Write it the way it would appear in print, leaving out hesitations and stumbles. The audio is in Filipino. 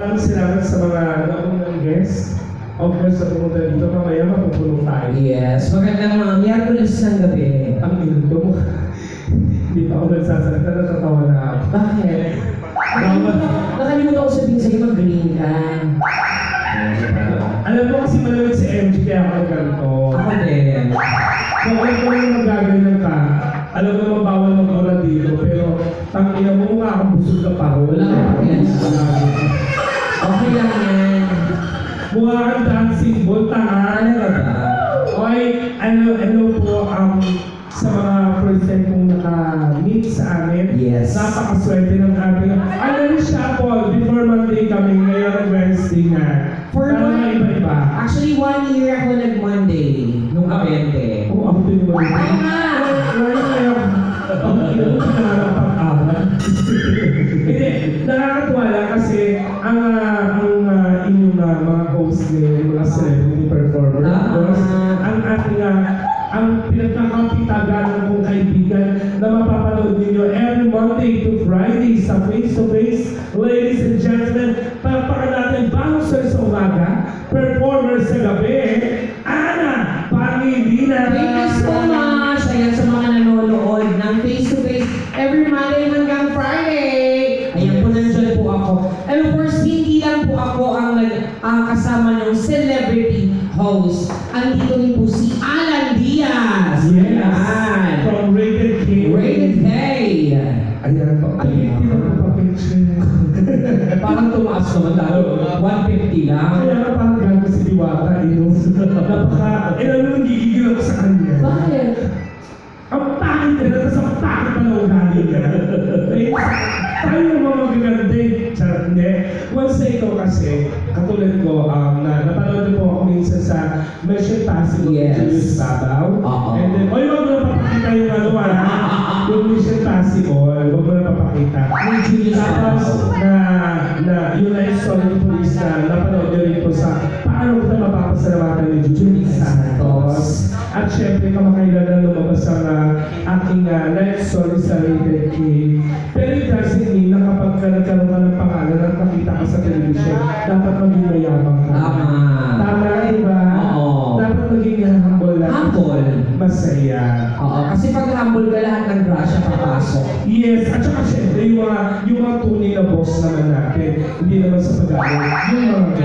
maraming salamat sa mga naunang guests. Of course, sa pumunta dito, mamaya mapupunong tayo. Yes, magandang mga Miyerkules ng gabi. Ang minuto mo. Hindi pa ako nagsasalita, natatawa na ako. Bakit? Nakalimutan ko sabihin sa'yo, mag-green ka. Alam mo kasi malamig si MG kaya ako ganito. Ako din. Kung alam ko yung magaganyan ka, alam mo naman bawal mag-ura dito, pero tangina mo mukha akong busog na paro. Wala ka pa yan. Okay lang yan. Mukha kang dancing ball, tanga. Ano ba ba? Okay, hello po sa mga first time kong naka-meet sa amin. Yes. Napakaswerte ng ating shuffle before Monday kami, ngayon Wednesday na. For Sana one- iba-iba. Actually, 1 year ako nag-Monday nung kapente. Oo, ako din naman. Ay nga! Hindi, nakakatuwa lang kasi ang inyong mga host ngayon, mga celebrity performer, of course, ang ating ang pinagkakapitagalan kong kaibigan na mapapanood ninyo every Monday to Friday sa face-to-face. Ladies and gentlemen, palakpakan natin bouncer sa umaga, performer sa gabi, Ana Pangilinan. Thank you so much! Ayan sa mga nanonood ng face-to-face every Monday hanggang Friday. Ayan po, nandyan po ako. And of course, hindi lang po ako ang kasama ng celebrity host. Andito rin po si Alan Diaz. Yes, Ayan. from Rated K. Rated K. Ayan po. Ay, hindi na magpapicture. Parang tumaas naman tayo. 150 lang. Kaya nga parang gago si Diwata, napaka, alam mo, gigigil ako sa kanya. Bakit? Ang takit niya, tapos ang takit pa na ugali niya. Tayo ng mga magaganda charot hindi. Once na ito kasi, katulad ko, napanood po ako minsan sa Mission Possible Yes. Julius Babaw. Oo. And then, oy, wag mo na papakita yung yung Mission Possible, wag mo na papakita. Ni Julius Tapos, Babaw. yung life story ni Police na napanood nyo rin po sa paano kita mapapasalamatan ni Julius Santos. At syempre, kamakailan na lumabas ang aking life story sa Rated K. Pero it doesn't mean na kapag nagkaroon ka ng pangalan at nakita ka sa television, dapat maging mayabang ka. Tama. Tama, diba? Oo. Dapat maging humble lang. Humble. Masaya. Oo, kasi pag humble ka, lahat ng grasya papasok. Yes, at saka syempre, yung mga tunay na boss naman natin, hindi naman sa pag-aaral, yung mga guest.